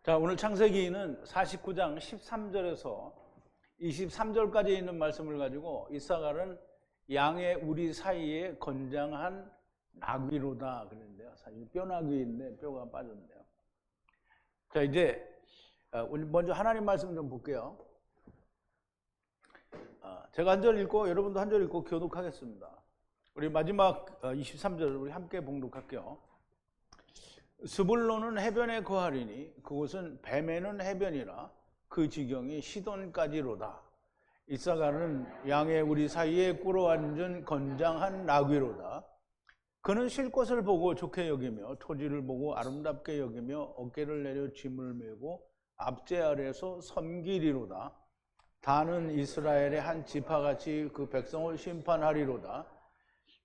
자, 오늘 창세기는 49장 13절에서 23절까지 있는 말씀을 가지고 이사갈은 양의 우리 사이에 건장한 나귀로다 그랬는데요. 사실 뼈나귀인데 뼈가 빠졌네요. 자, 이제 우리 먼저 하나님 말씀 좀 볼게요. 제가 한 절 읽고 여러분도 한 절 읽고 교독하겠습니다. 우리 마지막 23절 우리 함께 봉독할게요. 스불론은 해변에 거하리니 그곳은 뱀에는 해변이라 그 지경이 시돈까지로다. 이사갈은 양의 우리 사이에 꿇어앉은 건장한 나귀로다. 그는 쉴 곳을 보고 좋게 여기며 토지를 보고 아름답게 여기며 어깨를 내려 짐을 메고 앞제 아래서 섬기리로다. 다는 이스라엘의 한 지파같이 그 백성을 심판하리로다.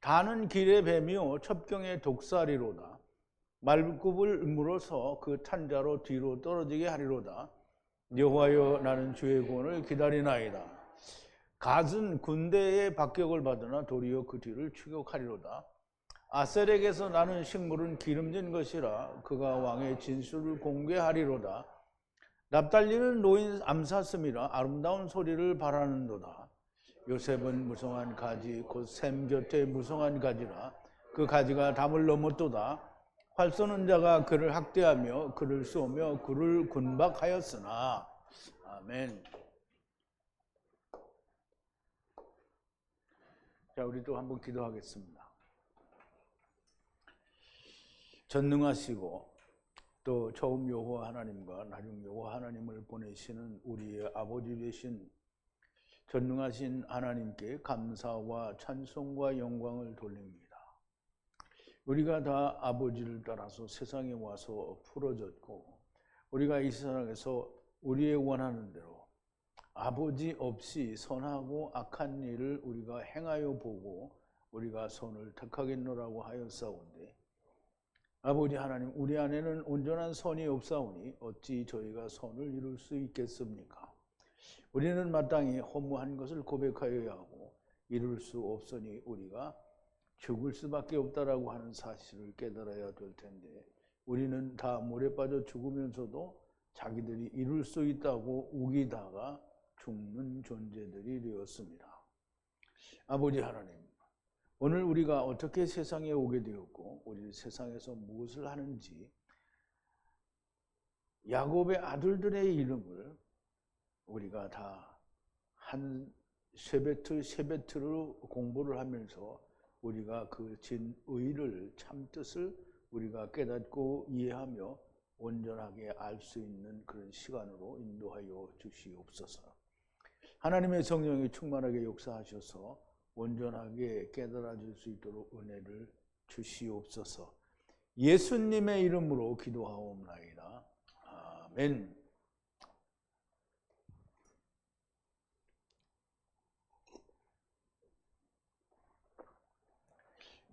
다는 길의 뱀이요 첩경의 독사리로다. 말굽을 물어서 그 탄자로 뒤로 떨어지게 하리로다. 여호와여 나는 주의 구원을 기다리나이다. 갓은 군대의 박격을 받으나 도리어 그 뒤를 추격하리로다. 아셀에게서 나는 식물은 기름진 것이라 그가 왕의 진술을 공개하리로다. 납달리는 노인 암사슴이라 아름다운 소리를 바라는도다. 요셉은 무성한 가지 곧 샘 곁에 무성한 가지라 그 가지가 담을 넘었도다. 활 쏘는 자가 그를 학대하며 그를 쏘며 그를 군박하였으나. 아멘. 자, 우리 또 한번 기도하겠습니다. 전능하시고 또 처음 여호와 하나님과 나중 여호와 하나님을 보내시는 우리의 아버지 되신 전능하신 하나님께 감사와 찬송과 영광을 돌립니다. 우리가 다 아버지를 따라서 세상에 와서 풀어졌고 우리가 이 세상에서 우리의 원하는 대로 아버지 없이 선하고 악한 일을 우리가 행하여 보고 우리가 선을 택하겠노라고 하였사온데 아버지 하나님, 우리 안에는 온전한 선이 없사오니 어찌 저희가 선을 이룰 수 있겠습니까? 우리는 마땅히 허무한 것을 고백하여야 하고 이룰 수 없으니 우리가 죽을 수밖에 없다라고 하는 사실을 깨달아야 될 텐데 우리는 다 물에 빠져 죽으면서도 자기들이 이룰 수 있다고 우기다가 죽는 존재들이 되었습니다. 아버지 하나님, 오늘 우리가 어떻게 세상에 오게 되었고 우리 세상에서 무엇을 하는지 야곱의 아들들의 이름을 우리가 다 한 세베트로 공부를 하면서 우리가 그 진의를 참뜻을 우리가 깨닫고 이해하며 온전하게 알 수 있는 그런 시간으로 인도하여 주시옵소서. 하나님의 성령이 충만하게 역사하셔서 온전하게 깨달아 줄 수 있도록 은혜를 주시옵소서. 예수님의 이름으로 기도하옵나이다. 아멘.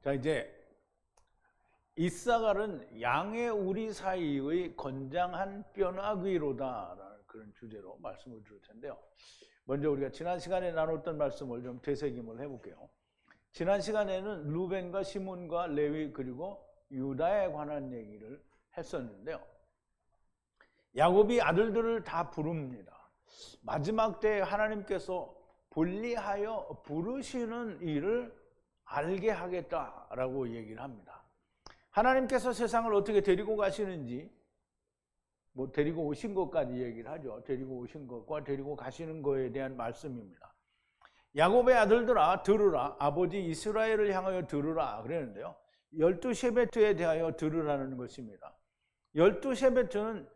자, 이제 이사갈은 양의 우리 사이의 건장한 뼈나귀로다라는 그런 주제로 말씀을 드릴 텐데요. 먼저 우리가 지난 시간에 나눴던 말씀을 좀 되새김을 해볼게요. 지난 시간에는 루벤과 시몬과 레위 그리고 유다에 관한 얘기를 했었는데요. 야곱이 아들들을 다 부릅니다. 마지막 때에 하나님께서 분리하여 부르시는 일을 알게 하겠다라고 얘기를 합니다. 하나님께서 세상을 어떻게 데리고 가시는지 데리고 오신 것까지 얘기를 하죠. 데리고 오신 것과 데리고 가시는 것에 대한 말씀입니다. 야곱의 아들들아 들으라. 아버지 이스라엘을 향하여 들으라 그랬는데요. 12세베트에 대하여 들으라는 것입니다. 12세베트는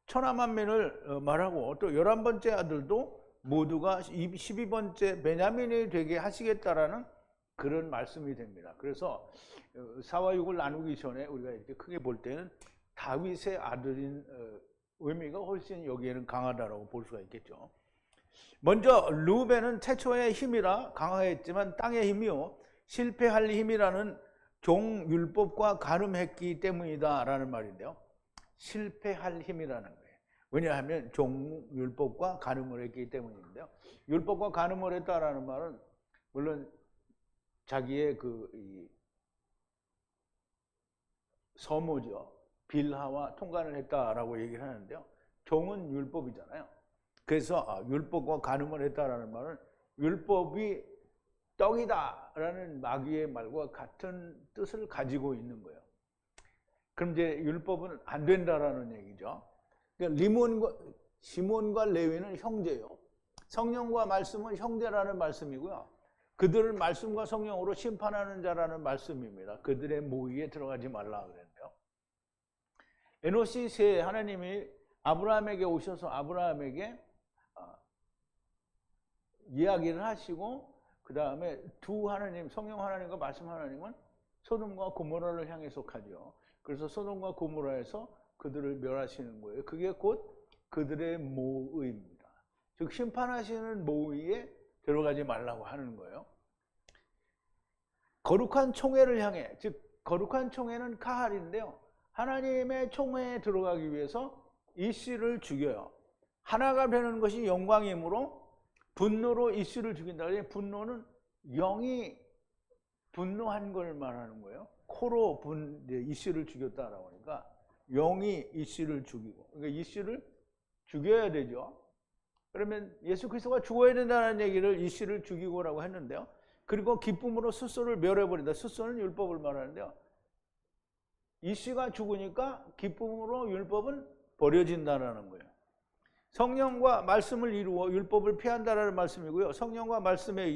1000만민을 말하고 또 11번째 아들도 모두가 12번째 베냐민이 되게 하시겠다라는 그런 말씀이 됩니다. 그래서 4와 6을 나누기 전에 우리가 이렇게 크게 볼 때는 다윗의 아들인 의미가 훨씬 여기에는 강하다라고 볼 수가 있겠죠. 먼저 루벤은 태초의 힘이라 강하였지만 땅의 힘이요 실패할 힘이라는 종율법과 가늠했기 때문이다라는 말인데요. 실패할 힘이라는 거예요. 왜냐하면 종율법과 간음을 했기 때문인데요. 율법과 간음을 했다라는 말은 물론 자기의 그 서모죠. 빌하와 통관을 했다라고 얘기를 하는데요. 종은 율법이잖아요. 그래서 율법과 간음을 했다라는 말은 율법이 떡이다라는 마귀의 말과 같은 뜻을 가지고 있는 거예요. 그럼 이제 율법은 안 된다라는 얘기죠. 그러니까 시몬과 레위는 형제요. 성령과 말씀은 형제라는 말씀이고요. 그들은 말씀과 성령으로 심판하는 자라는 말씀입니다. 그들의 모의에 들어가지 말라 그랬는데요. 에노시 세 하나님이 아브라함에게 오셔서 아브라함에게 이야기를 하시고 그 다음에 두 하나님, 성령 하나님과 말씀 하나님은 소돔과 고모라를 향해 속하죠. 그래서 소돔과 고모라에서 그들을 멸하시는 거예요. 그게 곧 그들의 모의입니다. 즉 심판하시는 모의에 들어가지 말라고 하는 거예요. 거룩한 총회를 향해, 즉 거룩한 총회는 카할인데요. 하나님의 총회에 들어가기 위해서 이씨를 죽여요. 하나가 되는 것이 영광이므로 분노로 이씨를 죽인다. 분노는 영이 분노한 걸 말하는 거예요. 코로 이씨를 죽였다라고 하니까 영이 이씨를 죽이고, 그러니까 이씨를 죽여야 되죠. 그러면 예수 그리스도가 죽어야 된다는 얘기를 이씨를 죽이고라고 했는데요. 그리고 기쁨으로 스스로를 멸해버린다. 스스로는 율법을 말하는데요. 이씨가 죽으니까 기쁨으로 율법은 버려진다는 거예요. 성령과 말씀을 이루어 율법을 피한다라는 말씀이고요. 성령과 말씀에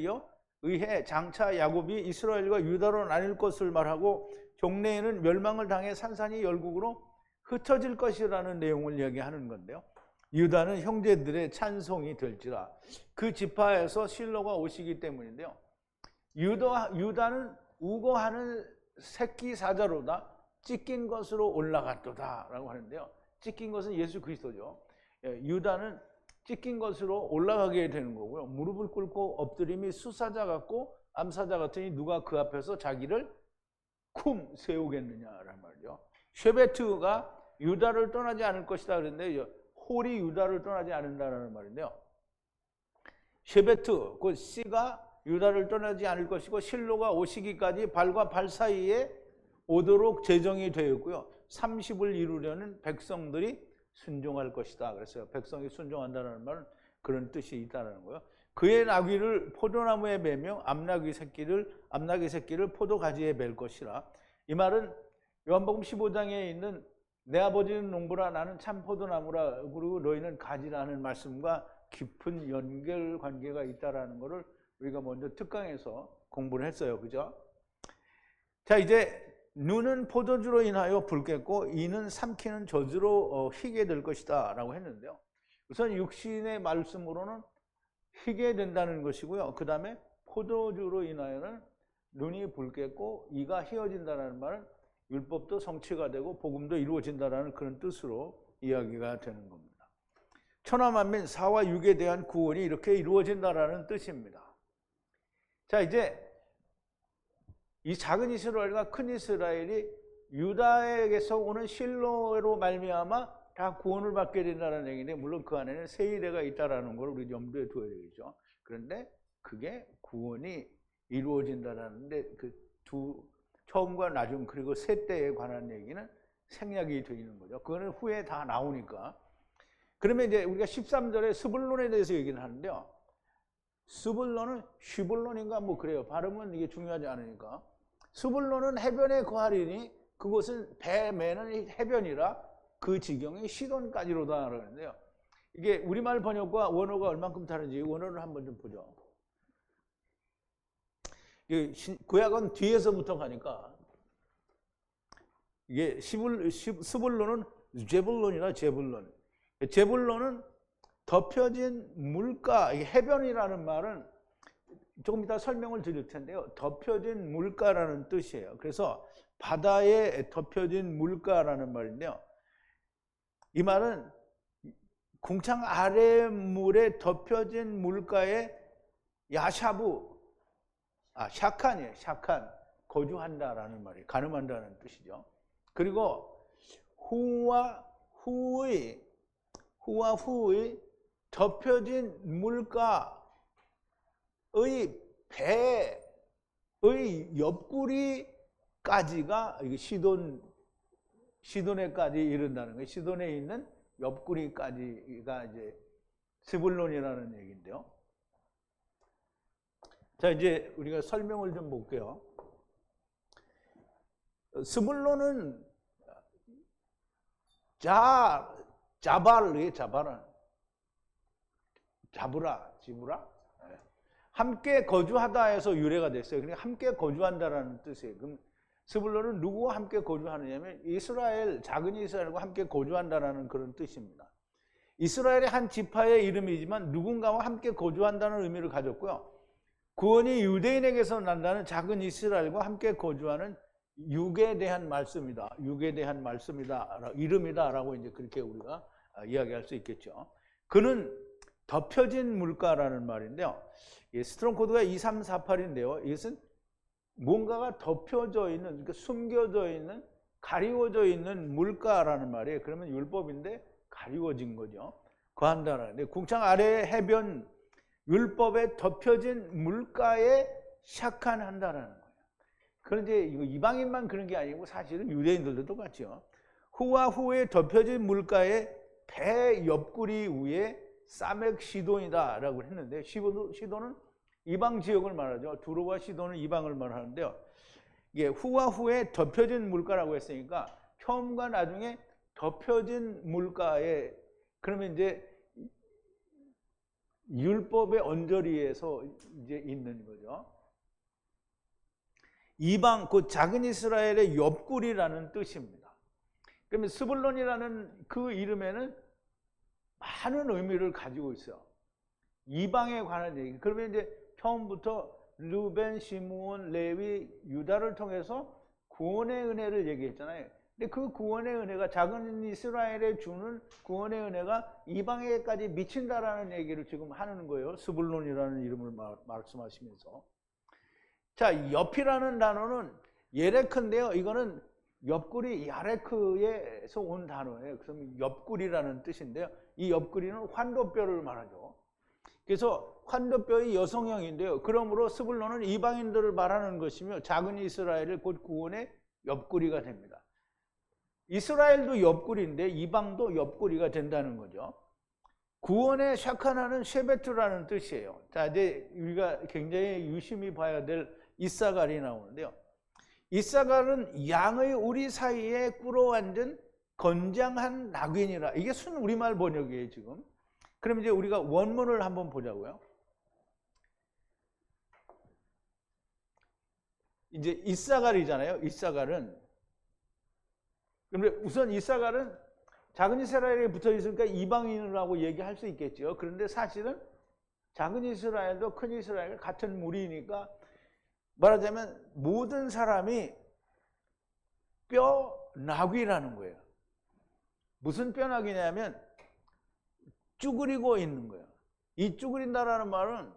의해 장차 야곱이 이스라엘과 유다로 나뉠 것을 말하고 종래에는 멸망을 당해 산산이 열국으로 흩어질 것이라는 내용을 이야기하는 건데요. 유다는 형제들의 찬송이 될지라. 그 지파에서 실로가 오시기 때문인데요. 유다는 우거하는 새끼 사자로다 찢긴 것으로 올라갔도다 라고 하는데요. 찢긴 것은 예수 그리스도죠. 유다는 찢긴 것으로 올라가게 되는 거고요. 무릎을 꿇고 엎드림이 수사자 같고 암사자 같으니 누가 그 앞에서 자기를 쿵 세우겠느냐라는 말이죠. 쉐베트가 유다를 떠나지 않을 것이다 그랬는데 홀이 유다를 떠나지 않는다는 말인데요. 쉐베트, 그 씨가 유다를 떠나지 않을 것이고 실로가 오시기까지 발과 발 사이에 오도록 제정이 되었고요. 30을 이루려는 백성들이 순종할 것이다. 그래서 백성이 순종한다는 말은 그런 뜻이 있다는 거예요. 그의 나귀를 포도나무에 매며 암나귀 새끼를 포도가지에 맬 것이라. 이 말은 요한복음 15장에 있는 내 아버지는 농부라 나는 참 포도나무라 그리고 너희는 가지라는 말씀과 깊은 연결 관계가 있다라는 것을 우리가 먼저 특강에서 공부를 했어요. 그죠? 자, 이제 눈은 포도주로 인하여 붉겠고 이는 삼키는 젖으로 희게 될 것이다 라고 했는데요. 우선 육신의 말씀으로는 희게 된다는 것이고요. 그 다음에 포도주로 인하여는 눈이 붉겠고 이가 희어진다는 말은 율법도 성취가 되고 복음도 이루어진다는 그런 뜻으로 이야기가 되는 겁니다. 천하만민 4와 6에 대한 구원이 이렇게 이루어진다는 뜻입니다. 자, 이제 이 작은 이스라엘과 큰 이스라엘이 유다에게서 오는 실로로 말미암아 다 구원을 받게 된다는 얘기인데 물론 그 안에는 세일대가 있다는 걸 우리 염두에 둬야 되겠죠. 그런데 그게 구원이 이루어진다는데 그 처음과 나중 그리고 세 때에 관한 얘기는 생략이 되어 있는 거죠. 그거는 후에 다 나오니까. 그러면 이제 우리가 13절에 스불론에 대해서 얘기를 하는데요. 스불론은 슈불론인가 뭐 그래요. 발음은 이게 중요하지 않으니까. 스불론은 해변에 거하리니 그곳은 배 매는 해변이라 그 지경이 시돈까지로다 그러는데요. 이게 우리말 번역과 원어가 얼만큼 다른지 원어를 한번 좀 보죠. 구약은 뒤에서부터 가니까 이게 스불론은 제불론이나 제불론. 제불론은 덮여진 물가, 해변이라는 말은 조금 이따 설명을 드릴 텐데요. 덮여진 물가라는 뜻이에요. 그래서 바다에 덮여진 물가라는 말인데요. 이 말은 궁창 아래 물에 덮여진 물가에 샤칸이에요. 샤칸, 거주한다라는 말이에요. 가늠한다는 뜻이죠. 그리고 후와 후의 덮여진 물가의 배의 옆구리까지가 시돈 시도네까지 이른다는 거예요. 시도네에 있는 옆구리까지가 이제 스불론이라는 얘기인데요. 자, 이제 우리가 설명을 좀 볼게요. 스불론은 자발이에요. 지브라. 함께 거주하다 해서 유래가 됐어요. 그러니까 함께 거주한다라는 뜻이에요. 그럼 스불론은 누구와 함께 거주하느냐면 이스라엘, 작은 이스라엘과 함께 거주한다라는 그런 뜻입니다. 이스라엘의 한 지파의 이름이지만 누군가와 함께 거주한다는 의미를 가졌고요. 구원이 유대인에게서 난다는 작은 이스라엘과 함께 거주하는 육에 대한 말씀이다. 육에 대한 말씀이다. 이름이다라고 이제 그렇게 우리가 이야기할 수 있겠죠. 그는 덮여진 물가라는 말인데요. 스트롱 코드가 2348인데요. 이것은 뭔가가 덮여져 있는, 그러니까 숨겨져 있는, 가리워져 있는 물가라는 말이에요. 그러면 율법인데 가리워진 거죠. 거한다라는데 궁창 아래의 해변, 율법에 덮여진 물가에 샥한한다라는 거예요. 그런데 이거 이방인만 그런 게 아니고 사실은 유대인들도 똑같죠. 후와 후에 덮여진 물가에 배 옆구리 위에 사맥 시돈이다라고 했는데 시돈은 이방 지역을 말하죠. 두로와 시돈은 이방을 말하는데요. 이게 후와 후에 덮여진 물가라고 했으니까 처음과 나중에 덮여진 물가에 그러면 이제 율법의 언저리에서 이제 있는 거죠. 이방, 그 작은 이스라엘의 옆구리라는 뜻입니다. 그러면 스불론이라는 그 이름에는 많은 의미를 가지고 있어요. 이방에 관한 얘기. 그러면 이제 처음부터 르벤, 시므온, 레위, 유다를 통해서 구원의 은혜를 얘기했잖아요. 근데 그 구원의 은혜가 작은 이스라엘에 주는 구원의 은혜가 이방에게까지 미친다라는 얘기를 지금 하는 거예요. 스불론이라는 이름을 말씀하시면서. 자, 옆이라는 단어는 예레크인데요. 이거는 옆구리 야레크에서 온 단어예요. 그래서 옆구리라는 뜻인데요. 이 옆구리는 환도뼈를 말하죠. 그래서 환도뼈의 여성형인데요. 그러므로 스불론은 이방인들을 말하는 것이며 작은 이스라엘을 곧 구원의 옆구리가 됩니다. 이스라엘도 옆구리인데 이방도 옆구리가 된다는 거죠. 구원의 샤카나는 셰베트라는 뜻이에요. 자, 이제 우리가 굉장히 유심히 봐야 될 이사갈이 나오는데요. 이사갈은 양의 우리 사이에 꿇어앉은 건장한 낙인이라. 이게 순 우리말 번역이에요, 지금. 그럼 이제 우리가 원문을 한번 보자고요. 이제 이사갈이잖아요. 이사갈은. 그런데 우선 이사갈은 작은 이스라엘에 붙어 있으니까 이방인이라고 얘기할 수 있겠죠. 그런데 사실은 작은 이스라엘도 큰 이스라엘 같은 무리니까 말하자면 모든 사람이 뼈나귀라는 거예요. 무슨 뼈나귀냐면 쭈그리고 있는 거예요. 이 쭈그린다라는 말은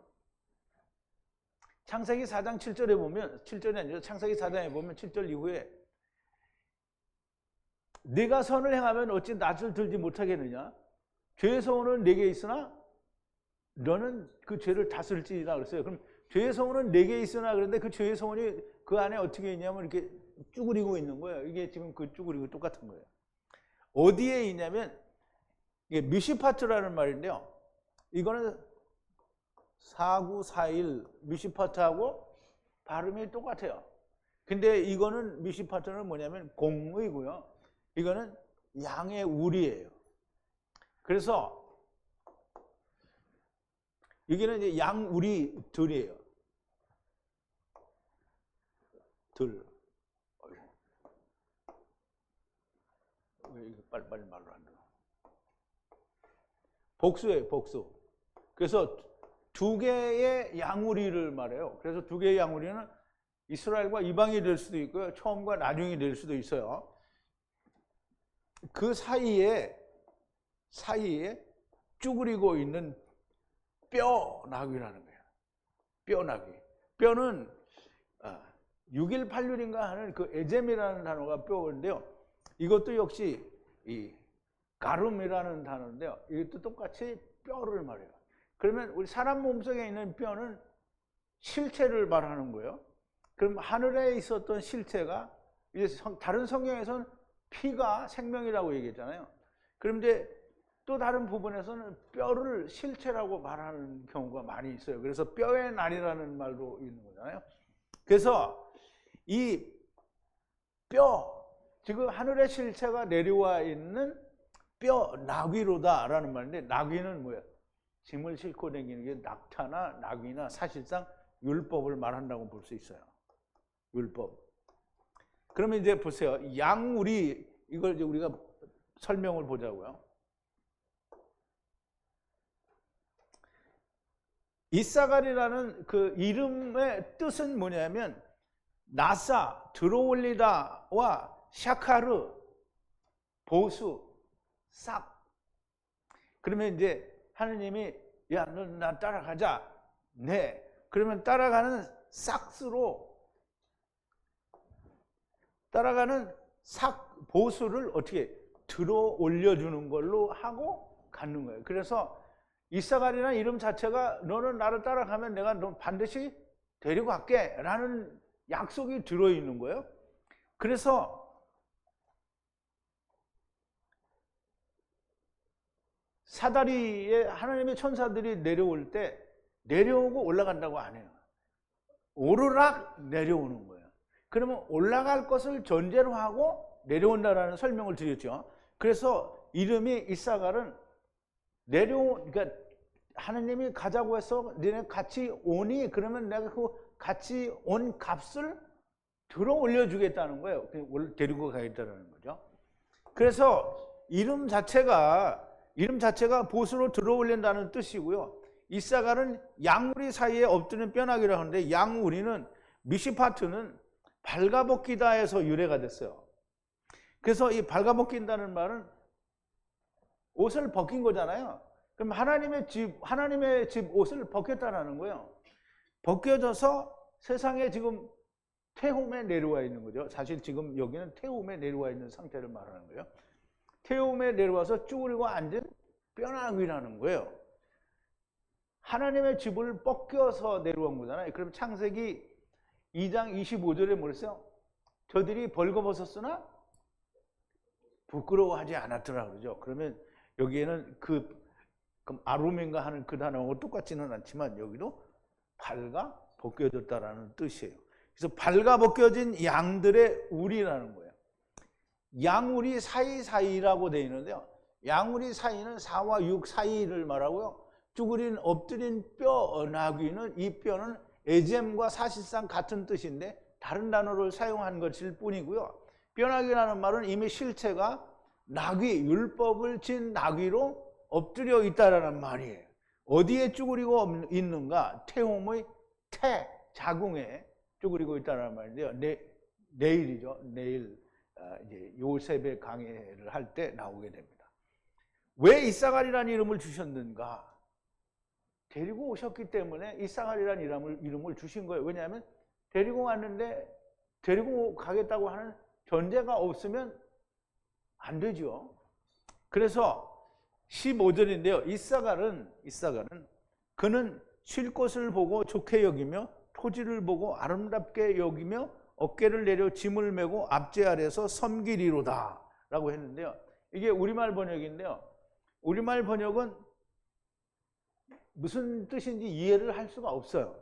창세기 4장 7절에 보면 7절이 아니죠. 창세기 4장에 보면 7절 이후에 네가 선을 행하면 어찌 낯을 들지 못하겠느냐? 죄의 소원은 네게 있으나 너는 그 죄를 다스릴지라 그랬어요. 그럼 죄의 소원은 네게 있으나 그런데 그 죄의 소원이 그 안에 어떻게 있냐면 이렇게 쭈그리고 있는 거예요. 이게 지금 그 쭈그리고 똑같은 거예요. 어디에 있냐면 이게 미시파트라는 말인데요. 이거는 4941 미시파트하고 발음이 똑같아요. 근데 이거는 미시파트는 뭐냐면 공의고요. 이거는 양의 우리예요. 그래서 여기는 이제 양우리들이에요. 들. 왜 이거 빨리빨리 말을 안 들어? 복수예요, 복수. 그래서 두 개의 양우리를 말해요. 그래서 두 개의 양우리는 이스라엘과 이방이 될 수도 있고요. 처음과 나중이 될 수도 있어요. 그 사이에 쭈그리고 있는 뼈나귀라는 거예요. 뼈나귀. 뼈는 6186인가 하는 그 에젬이라는 단어가 뼈인데요. 이것도 역시 이 가름이라는 단어인데요. 이것도 똑같이 뼈를 말해요. 그러면 우리 사람 몸속에 있는 뼈는 실체를 말하는 거예요. 그럼 하늘에 있었던 실체가 이제 다른 성경에서는 피가 생명이라고 얘기했잖아요. 그런데 또 다른 부분에서는 뼈를 실체라고 말하는 경우가 많이 있어요. 그래서 뼈의 날이라는 말도 있는 거잖아요. 그래서 이 뼈, 지금 하늘의 실체가 내려와 있는 뼈 나귀로다라는 말인데, 나귀는 뭐예요? 짐을 싣고 다니는 게 낙타나 나귀나 사실상 율법을 말한다고 볼 수 있어요. 율법. 그러면 이제 보세요. 양우리, 이걸 이제 우리가 설명을 보자고요. 이사갈이라는 그 이름의 뜻은 뭐냐면 나사, 들어올리다와 샤카르, 보수, 싹. 그러면 이제 하느님이 야, 너 나 따라가자. 네. 그러면 따라가는 싹스로 따라가는 싹 보수를 어떻게 들어 올려주는 걸로 하고 갖는 거예요. 그래서 이사갈이라는 이름 자체가 너는 나를 따라가면 내가 너 반드시 데리고 갈게 라는 약속이 들어있는 거예요. 그래서 사다리에 하나님의 천사들이 내려올 때 내려오고 올라간다고 안 해요. 오르락 내려오는 거예요. 그러면 올라갈 것을 전제로 하고 내려온다라는 설명을 드렸죠. 그래서 이름이 이사갈은 그러니까 하나님이 가자고 해서 너네 같이 오니 그러면 내가 그 같이 온 값을 들어 올려주겠다는 거예요. 데리고 가겠다는 거죠. 그래서 이름 자체가 보수로 들어 올린다는 뜻이고요. 이사갈은 양우리 사이에 엎드는 뼈나귀라고 하는데, 양우리는 미시파트는 발가벗기다에서 유래가 됐어요. 그래서 이 발가벗긴다는 말은 옷을 벗긴 거잖아요. 그럼 하나님의 집 옷을 벗겼다라는 거예요. 벗겨져서 세상에 지금 태움에 내려와 있는 거죠. 사실 지금 여기는 태움에 내려와 있는 상태를 말하는 거예요. 태움에 내려와서 쭈그리고 앉은 뼈나귀라는 거예요. 하나님의 집을 벗겨서 내려온 거잖아요. 그럼 창세기 2장 25절에 뭐랬어요? 저들이 벌거벗었으나 부끄러워하지 않았더라 그러죠. 그러면 여기에는 그럼 아루멘가 하는 그 단어하고 똑같지는 않지만 여기도 발가 벗겨졌다라는 뜻이에요. 그래서 발가 벗겨진 양들의 우리라는 거예요. 양우리 사이사이라고 되어 있는데요. 양우리 사이는 4와 6 사이를 말하고요. 쭈그린 엎드린 뼈 나귀는, 이 뼈는 에젬과 사실상 같은 뜻인데 다른 단어를 사용한 것일 뿐이고요. 뼈나귀라는 말은 이미 실체가 나귀, 율법을 진 나귀로 엎드려 있다라는 말이에요. 어디에 쭈그리고 있는가? 태움의 자궁에 쭈그리고 있다는 말인데요. 내일이죠. 내일 이제 요셉의 강해를 할 때 나오게 됩니다. 왜 이사갈이라는 이름을 주셨는가? 데리고 오셨기 때문에 이사갈이라는 이름을 주신 거예요. 왜냐하면 데리고 왔는데 데리고 가겠다고 하는 전제가 없으면 안 되죠. 그래서 15절인데요. 이사갈은 그는 쉴 곳을 보고 좋게 여기며 토지를 보고 아름답게 여기며 어깨를 내려 짐을 메고 앞제 아래서 섬기리로다 라고 했는데요. 이게 우리말 번역인데요. 우리말 번역은 무슨 뜻인지 이해를 할 수가 없어요.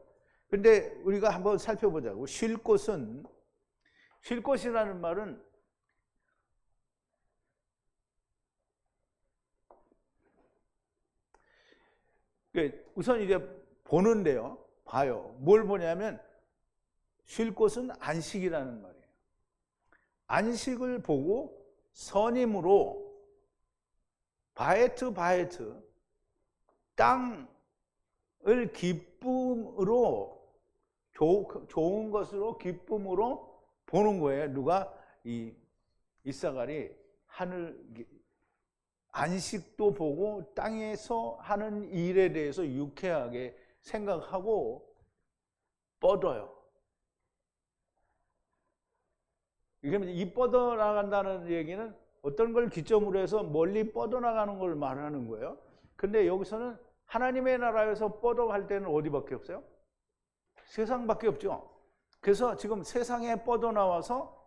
근데 우리가 한번 살펴보자고. 쉴 곳이라는 말은 우선 이제 보는데요. 봐요. 뭘 보냐면 쉴 곳은 안식이라는 말이에요. 안식을 보고 선임으로 바에트 땅을 기쁨으로, 좋은 것으로 기쁨으로 보는 거예요. 누가? 이사갈이 안식도 보고 땅에서 하는 일에 대해서 유쾌하게 생각하고 뻗어요. 이 뻗어나간다는 얘기는 어떤 걸 기점으로 해서 멀리 뻗어나가는 걸 말하는 거예요. 근데 여기서는 하나님의 나라에서 뻗어갈 때는 어디밖에 없어요? 세상밖에 없죠. 그래서 지금 세상에 뻗어나와서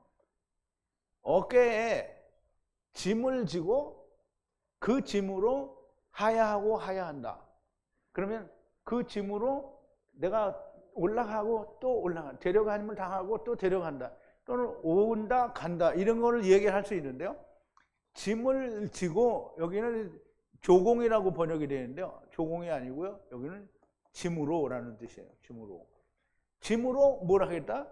어깨에 짐을 지고 그 짐으로 하야하고 하야한다. 그러면 그 짐으로 내가 올라가고 또 올라간다. 데려가님을 당하고 또 데려간다. 또는 온다 간다. 이런 거를 얘기할 수 있는데요. 짐을 지고 여기는 조공이라고 번역이 되는데요. 조공이 아니고요. 여기는 짐으로라는 뜻이에요. 짐으로. 짐으로 뭘 하겠다?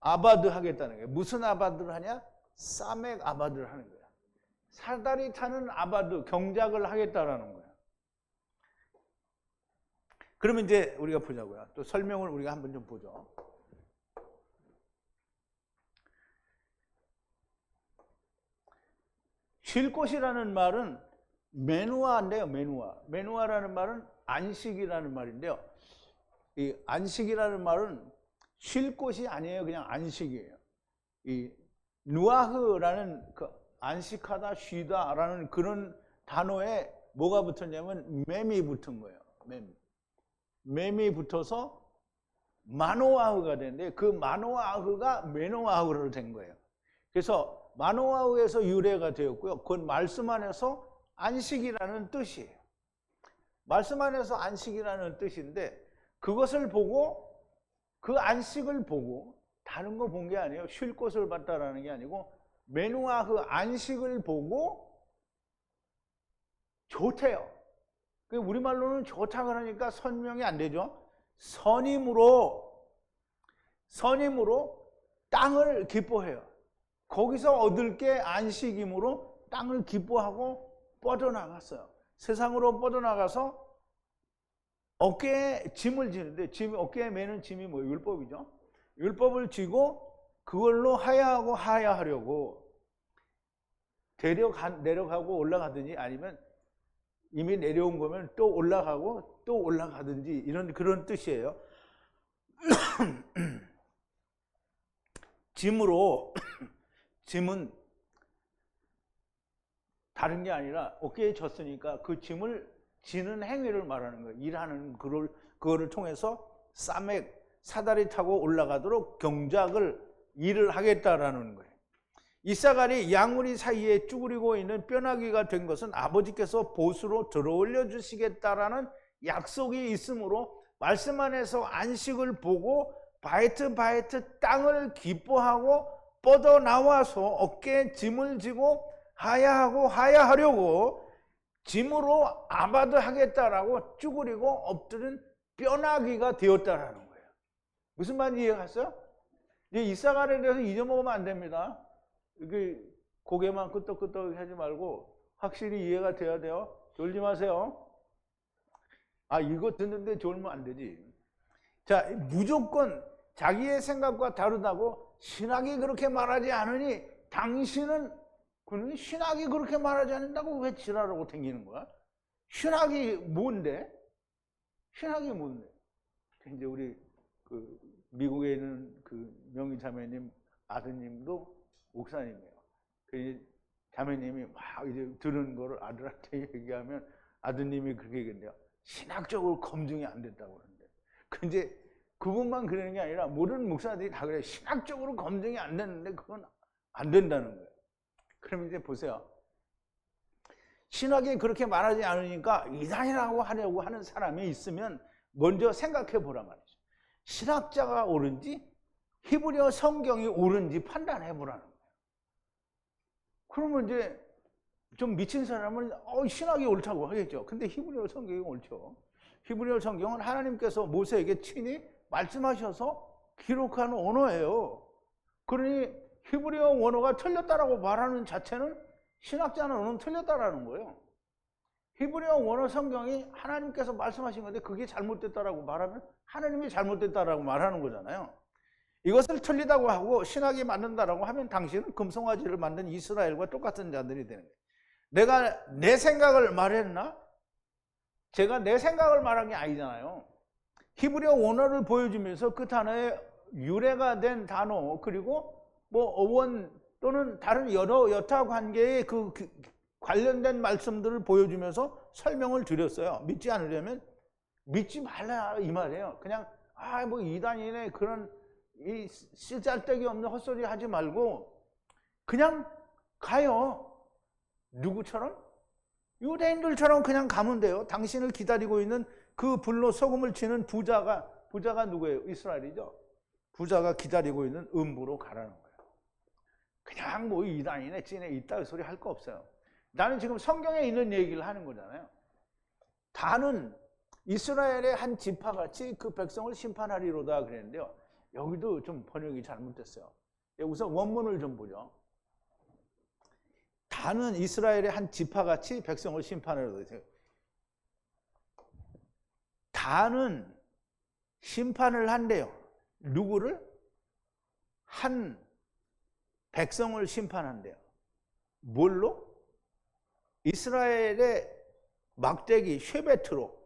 아바드 하겠다는 거예요. 무슨 아바드를 하냐? 사맥 아바드를 하는 거예요. 사다리 타는 아바드, 경작을 하겠다라는 거예요. 그러면 이제 우리가 보자고요. 또 설명을 우리가 한번 좀 보죠. 쉴 곳이라는 말은 메누아인데요. 메누아라는 말은 안식이라는 말인데요. 이 안식이라는 말은 쉴 곳이 아니에요. 그냥 안식이에요. 이 누아흐라는 그 안식하다, 쉬다라는 그런 단어에 뭐가 붙었냐면 맴이 붙은 거예요. 맴이 붙어서 마노아흐가 되는데 그 마노아흐가 메노아흐로 된 거예요. 그래서 마노아흐에서 유래가 되었고요. 그건 말씀 안에서 안식이라는 뜻이에요. 말씀 안에서 안식이라는 뜻인데 그것을 보고 그 안식을 보고 다른 거 본 게 아니에요. 쉴 곳을 봤다라는 게 아니고 메누아흐 안식을 보고 좋대요. 우리말로는 좋다 그러니까 설명이 안 되죠. 선임으로 땅을 기뻐해요. 거기서 얻을 게 안식이므로 땅을 기뻐하고 뻗어나갔어요. 세상으로 뻗어나가서 어깨에 짐을 지는데 어깨에 매는 짐이 뭐 율법이죠. 율법을 지고 그걸로 하야하고 하야하려고 내려가고 올라가든지 아니면 이미 내려온 거면 또 올라가고 또 올라가든지 이런 그런 뜻이에요. 짐은 다른 게 아니라 어깨에 졌으니까 그 짐을 지는 행위를 말하는 거예요. 일하는 그거를 통해서 사다리 타고 올라가도록 경작을 일을 하겠다라는 거예요. 이사갈이 양우리 사이에 쭈그리고 있는 뼈나귀가 된 것은 아버지께서 보수로 들어올려 주시겠다라는 약속이 있으므로 말씀 안에서 안식을 보고 바이트 땅을 기뻐하고 뻗어나와서 어깨에 짐을 지고 하야하고 하야하려고 짐으로 아바드 하겠다라고 쭈그리고 엎드린 뼈나귀가 되었다라는 거예요. 무슨 말인지 이해갔어요? 이사갈에 대해서 잊어먹으면 안 됩니다. 이게 고개만 끄덕끄덕 하지 말고 확실히 이해가 돼야 돼요. 졸지 마세요. 이거 듣는데 졸면 안 되지. 자, 무조건 자기의 생각과 다르다고 신학이 그렇게 말하지 않으니 당신은 그러니 신학이 그렇게 말하지 않는다고 왜 지랄하고 댕기는 거야? 신학이 뭔데? 신학이 뭔데? 이제 우리 그 미국에 있는 그 명희 자매님 아드님도 목사님이에요. 그 자매님이 막 이제 들은 거를 아들한테 얘기하면 아드님이 그렇게 얘기한대요. 신학적으로 검증이 안 됐다고 그러는데. 근데 그분만 그러는 게 아니라 모든 목사들이 다 그래요. 신학적으로 검증이 안 됐는데 그건 안 된다는 거예요. 그럼 이제 보세요. 신학이 그렇게 말하지 않으니까 이단이라고 하려고 하는 사람이 있으면 먼저 생각해 보란 말이죠. 신학자가 옳은지 히브리어 성경이 옳은지 판단해 보라는 거예요. 그러면 이제 좀 미친 사람은 신학이 옳다고 하겠죠. 근데 히브리어 성경이 옳죠. 히브리어 성경은 하나님께서 모세에게 친히 말씀하셔서 기록한 언어예요. 그러니 히브리어 원어가 틀렸다라고 말하는 자체는 신학자는 틀렸다라는 거예요. 히브리어 원어 성경이 하나님께서 말씀하신 건데 그게 잘못됐다라고 말하면 하나님이 잘못됐다라고 말하는 거잖아요. 이것을 틀리다고 하고 신학이 맞는다라고 하면 당신은 금송아지를 만든 이스라엘과 똑같은 자들이 되는 거예요. 내가 내 생각을 말했나? 제가 내 생각을 말한 게 아니잖아요. 히브리어 원어를 보여주면서 그 단어의 유래가 된 단어 그리고 뭐 어원 또는 다른 여러 여타 관계의 그 관련된 말씀들을 보여주면서 설명을 드렸어요. 믿지 않으려면 믿지 말라 이 말이에요. 그냥 뭐 이단이네 그런 이 쓰잘데기 없는 헛소리 하지 말고 그냥 가요. 누구처럼? 유대인들처럼 그냥 가면 돼요. 당신을 기다리고 있는 그 불로 소금을 치는 부자가 누구예요? 이스라엘이죠. 부자가 기다리고 있는 음부로 가라는 거예요. 그냥 뭐 이단이네 찐에 있다 소리 할 거 없어요. 나는 지금 성경에 있는 얘기를 하는 거잖아요. 다는 이스라엘의 한 지파같이 그 백성을 심판하리로다 그랬는데요. 여기도 좀 번역이 잘못됐어요. 우선 원문을 좀 보죠. 다는 이스라엘의 한 지파같이 백성을 심판하리로다. 다는 심판을 한대요. 누구를? 한 백성을 심판한대요. 뭘로? 이스라엘의 막대기 쉐베트로.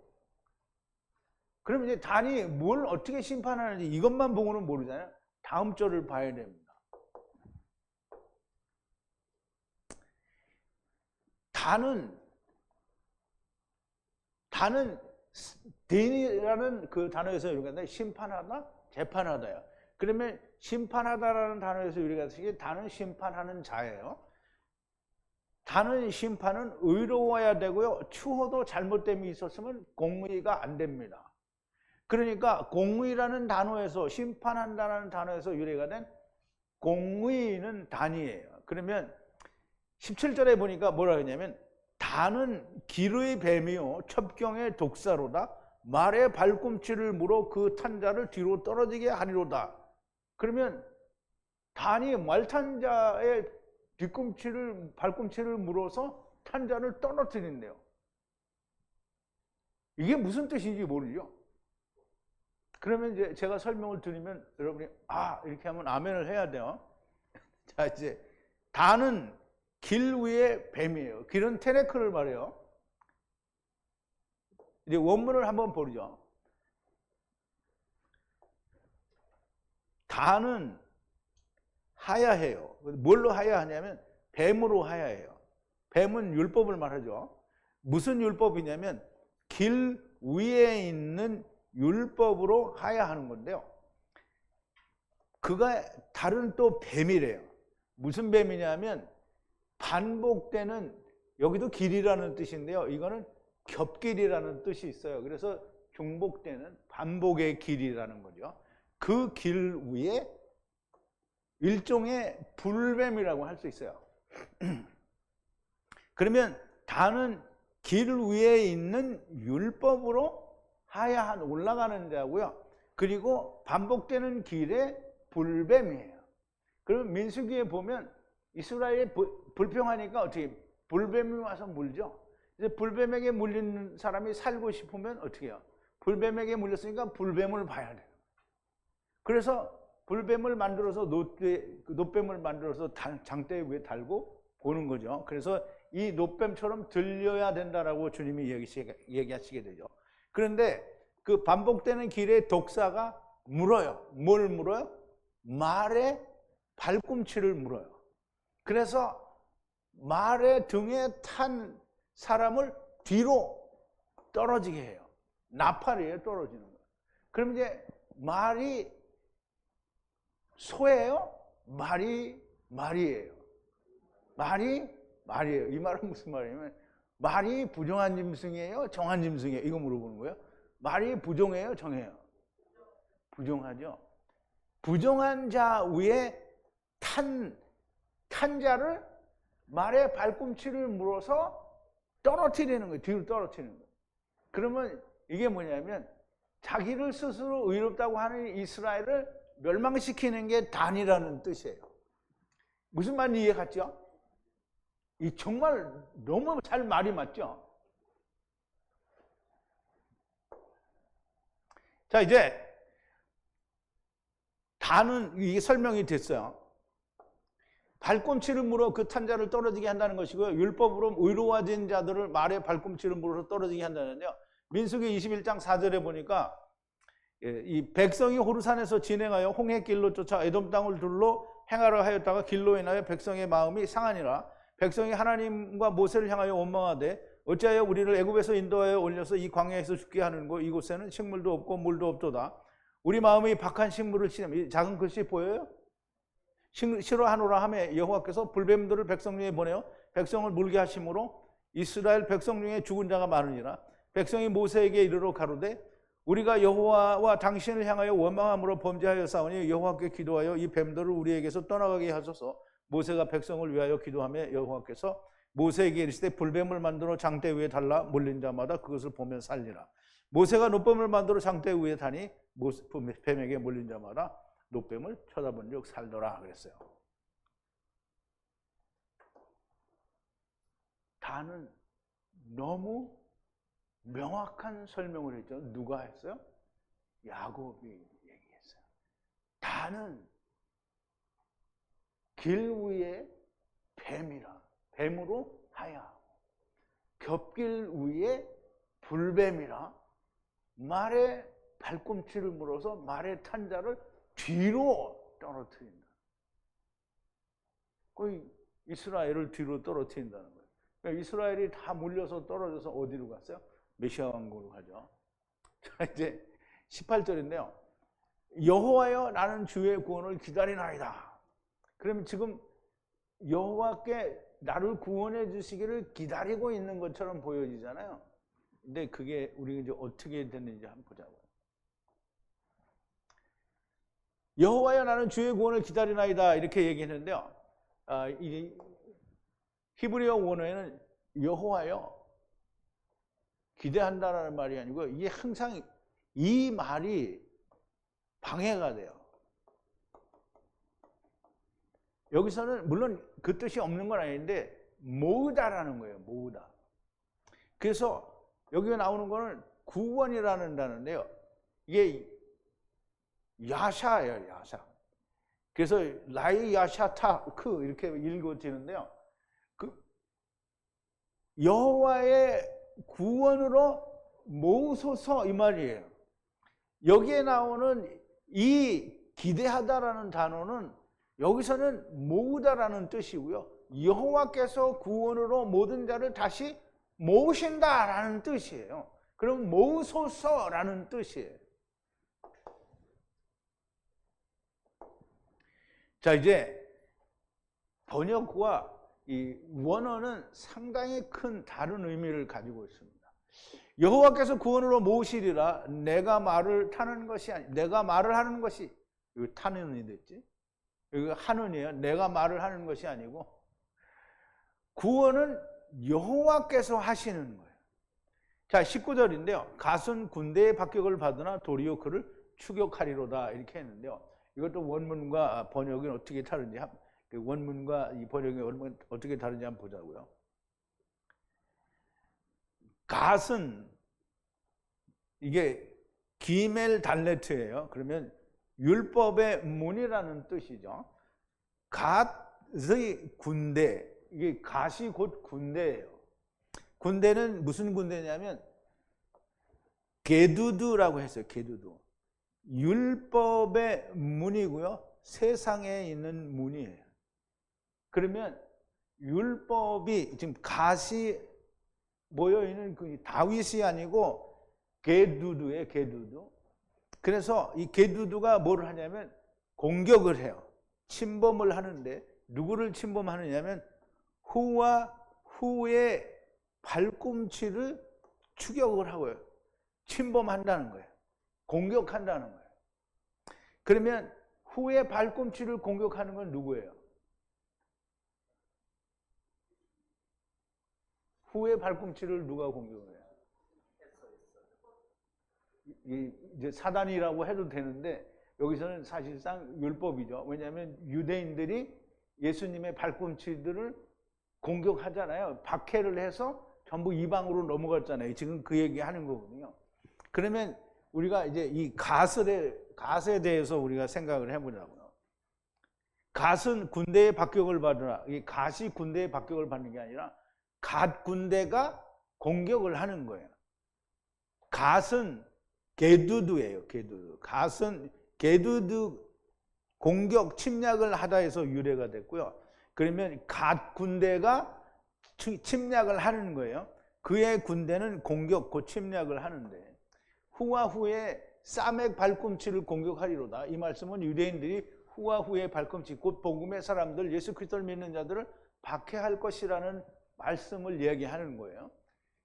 그럼 이제 단이 뭘 어떻게 심판하는지 이것만 보고는 모르잖아요. 다음 절을 봐야 됩니다. 단은 딘이라는 그 단어에서 이렇게 하는데 심판하다, 재판하다요. 그러면 심판하다라는 단어에서 우리가 쓰기에 단은 심판하는 자예요. 단은 심판은 의로워야 되고요. 추호도 잘못됨이 있었으면 공의가 안 됩니다. 그러니까 공의라는 단어에서 심판한다라는 단어에서 유래가 된 공의는 단이에요. 그러면 17절에 보니까 뭐라 하냐면 단은 길의 뱀이요 첩경의 독사로다. 말의 발꿈치를 물어 그 탄자를 뒤로 떨어지게 하리로다. 그러면 단이 말탄자의 발꿈치를 물어서 탄자를 떨어뜨린대요. 이게 무슨 뜻인지 모르죠. 그러면 이제 제가 설명을 드리면 여러분이 이렇게 하면 아멘을 해야 돼요. 자, 이제 단은 길 위의 뱀이에요. 길은 테네크를 말해요. 이제 원문을 한번 보죠. 단은 하야해요. 뭘로 하야하냐면 뱀으로 하야해요. 뱀은 율법을 말하죠. 무슨 율법이냐면 길 위에 있는 율법으로 하야하는 건데요. 그가 다른 또 뱀이래요. 무슨 뱀이냐면 반복되는, 여기도 길이라는 뜻인데요. 이거는 겹길이라는 뜻이 있어요. 그래서 중복되는 반복의 길이라는 거죠. 그 길 위에 일종의 불뱀이라고 할 수 있어요. 그러면 다는 길 위에 있는 율법으로 하야한 올라가는 자고요. 그리고 반복되는 길의 불뱀이에요. 그럼 민수기에 보면 이스라엘이 불평하니까 어떻게 불뱀이 와서 물죠. 이제 불뱀에게 물린 사람이 살고 싶으면 어떻게 해요? 불뱀에게 물렸으니까 불뱀을 봐야 돼요. 그래서 불뱀을 만들어서 놋뱀을 만들어서 장대 위에 달고 보는 거죠. 그래서 이 놋뱀처럼 들려야 된다라고 주님이 얘기하시게 되죠. 그런데 그 반복되는 길의 독사가 물어요. 뭘 물어요? 말의 발꿈치를 물어요. 그래서 말의 등에 탄 사람을 뒤로 떨어지게 해요. 나팔이에요, 떨어지는 거. 그럼 이제 말이 소예요? 말이에요. 말이에요. 이 말은 무슨 말이냐면 말이 부정한 짐승이에요? 정한 짐승이에요? 이거 물어보는 거예요. 말이 부정해요? 정해요? 부정하죠. 부정한 자 위에 탄 자를 말의 발꿈치를 물어서 떨어뜨리는 거예요. 뒤로 떨어뜨리는 거예요. 그러면 이게 뭐냐면 자기를 스스로 의롭다고 하는 이스라엘을 멸망시키는 게 단이라는 뜻이에요. 무슨 말인지 이해 갔죠? 이 정말 너무 잘 말이 맞죠? 자, 이제 단은 이게 설명이 됐어요. 발꿈치를 물어 그 탄자를 떨어지게 한다는 것이고요. 율법으로 의로워진 자들을 말에 발꿈치를 물어서 떨어지게 한다는데요. 민수기 21장 4절에 보니까 이 백성이 호르산에서 진행하여 홍해길로 쫓아 에돔 땅을 둘러 행하려 하였다가 길로 인하여 백성의 마음이 상하니라. 백성이 하나님과 모세를 향하여 원망하되 어찌하여 우리를 애굽에서 인도하여 올려서 이 광야에서 죽게 하는고 이곳에는 식물도 없고 물도 없도다. 우리 마음이 박한 식물을 이 작은 글씨 보여요? 싫어하노라 하며 여호와께서 불뱀들을 백성 중에 보내어 백성을 물게 하심으로 이스라엘 백성 중에 죽은 자가 많으니라. 백성이 모세에게 이르러 가로되 우리가 여호와와 당신을 향하여 원망함으로 범죄하였사오니 여호와께 기도하여 이 뱀들을 우리에게서 떠나가게 하소서. 모세가 백성을 위하여 기도하며 여호와께서 모세에게 이르시되 불뱀을 만들어 장대 위에 달라 몰린 자마다 그것을 보면 살리라. 모세가 노뱀을 만들어 장대 위에 다니 뱀에게 몰린 자마다 노뱀을 쳐다본즉 살더라 그랬어요. 다는 너무 명확한 설명을 했죠. 누가 했어요? 야곱이 얘기했어요. 다는 길 위에 뱀이라, 뱀으로 하야하고 겹길 위에 불뱀이라 말에 발꿈치를 물어서 말에 탄 자를 뒤로 떨어뜨린다. 거의 이스라엘을 뒤로 떨어뜨린다는 거예요. 그러니까 이스라엘이 다 물려서 떨어져서 어디로 갔어요? 메시아 왕국으로 가죠. 자, 이제 18절인데요. 여호와여 나는 주의 구원을 기다리나이다. 그러면 지금 여호와께 나를 구원해 주시기를 기다리고 있는 것처럼 보여지잖아요. 근데 그게 우리가 이제 어떻게 됐는지 한번 보자고요. 여호와여 나는 주의 구원을 기다리나이다 이렇게 얘기했는데요. 이 히브리어 원어에는 여호와여 기대한다라는 말이 아니고 이게 항상 이 말이 방해가 돼요. 여기서는 물론 그 뜻이 없는 건 아닌데 모으다라는 거예요. 모으다. 그래서 여기에 나오는 거는 구원이라는 단어인데요. 이게 야샤예요. 야샤. 그래서 라이 야샤타크 이렇게 읽어지는데요. 그 여호와의 구원으로 모으소서 이 말이에요. 여기에 나오는 이 기대하다라는 단어는 여기서는 모으다라는 뜻이고요. 여호와께서 구원으로 모든 자를 다시 모으신다라는 뜻이에요. 그럼 모으소서라는 뜻이에요. 자, 이제 번역과 이 원어는 상당히 큰 다른 의미를 가지고 있습니다. 여호와께서 구원으로 모으시리라. 내가 말을 타는 것이 아니, 내가 말을 하는 것이, 이거 타는이 됐지? 이거 하는이에요. 내가 말을 하는 것이 아니고 구원은 여호와께서 하시는 거예요. 자, 19절인데요. 갓은 군대의 박격을 받으나 도리어 그를 추격하리로다 이렇게 했는데요. 이것도 원문과 번역이 어떻게 다른지, 원문과 이 번역이 어떻게 다른지 한번 보자고요. 갓은 이게 기멜 달레트예요. 그러면 율법의 문이라는 뜻이죠. 갓의 군대, 이게 갓이 곧 군대예요. 군대는 무슨 군대냐면 게두두라고 했어요. 게두두. 율법의 문이고요. 세상에 있는 문이에요. 그러면 율법이 지금 갓이 모여있는 그 다윗이 아니고 게두두예요. 게두두. 그래서 이 게두두가 뭘 하냐면 공격을 해요. 침범을 하는데 누구를 침범하느냐면 후와 후의 발꿈치를 추격을 하고요. 침범한다는 거예요. 공격한다는 거예요. 그러면 후의 발꿈치를 공격하는 건 누구예요? 후의 발꿈치를 누가 공격을 해요? 이제 사단이라고 해도 되는데 여기서는 사실상 율법이죠. 왜냐하면 유대인들이 예수님의 발꿈치들을 공격하잖아요. 박해를 해서 전부 이방으로 넘어갔잖아요. 지금 그 얘기 하는 거거든요. 그러면 우리가 이제 이 갓에 대해서 우리가 생각을 해보자고요. 갓은 군대의 박격을 받으나, 이 갓이 군대의 박격을 받는 게 아니라 갓 군대가 공격을 하는 거예요. 갓은 게두두예요. 게두두. 갓은 게두두 공격, 침략을 하다 해서 유래가 됐고요. 그러면 갓 군대가 침략을 하는 거예요. 그의 군대는 공격, 곧 침략을 하는데 후와 후에 싸맥 발꿈치를 공격하리로다. 이 말씀은 유대인들이 후와 후의 발꿈치, 곧 복음의 사람들, 예수 그리스도를 믿는 자들을 박해할 것이라는 말씀을 얘기하는 거예요.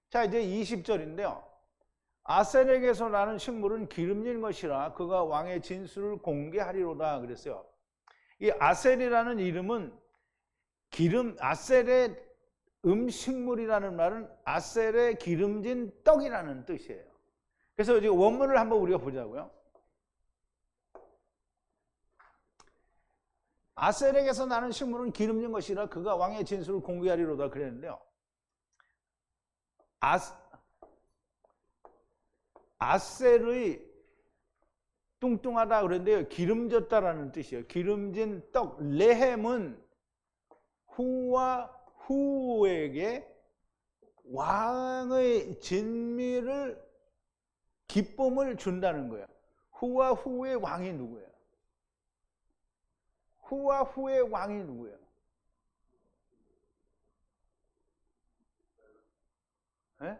자, 이제 20절인데요. 아셀에게서 나는 식물은 기름진 것이라 그가 왕의 진술을 공개하리로다 그랬어요. 이 아셀이라는 이름은 아셀의 음식물이라는 말은 아셀의 기름진 떡이라는 뜻이에요. 그래서 이제 원문을 한번 우리가 보자고요. 아셀에게서 나는 식물은 기름진 것이라 그가 왕의 진술을 공개하리로다 그랬는데요. 아셀의 뚱뚱하다 그랬는데요. 기름졌다라는 뜻이에요. 기름진 떡. 레헴은 후와 후에게 왕의 진미를 기쁨을 준다는 거예요. 후와 후의 왕이 누구예요? 후와 후의 왕이 누구예요? 네?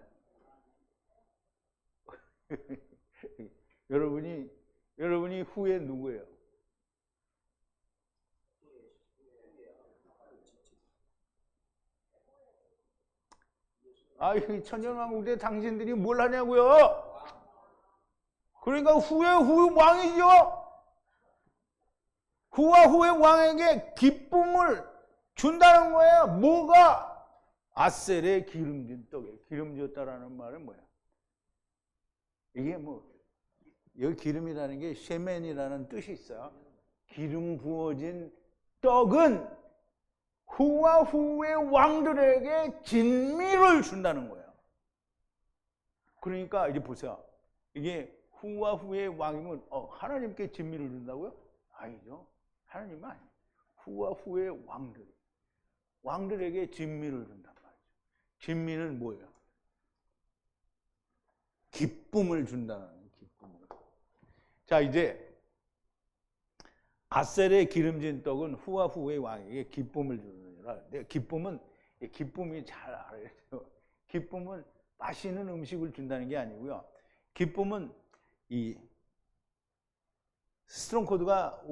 여러분이 후에 누구예요? 아, 이 천년왕국에 당신들이 뭘 하냐고요? 그러니까 후의 왕이죠. 후와 후의 왕에게 기쁨을 준다는 거예요. 뭐가? 아셀의 기름진 떡에 기름졌다라는 말은 뭐야? 이게 여기 기름이라는 게 쉐멘이라는 뜻이 있어요. 기름 부어진 떡은 후와 후의 왕들에게 진미를 준다는 거예요. 그러니까 이제 보세요. 이게 후와 후의 왕이면 하나님께 진미를 준다고요? 아니죠. 하나님은 아니에요. 후와 후의 왕들에게 진미를 준단 말이죠. 진미는 뭐예요? 기쁨을 준다는 기쁨을. 자, 이제 아셀의 기름진 떡은 후와 후의 왕에게 기쁨을 주느니라. 기쁨이 잘 알아야 돼요. 기쁨은 맛있는 음식을 준다는 게 아니고요. 기쁨은 이 스트롱 코드가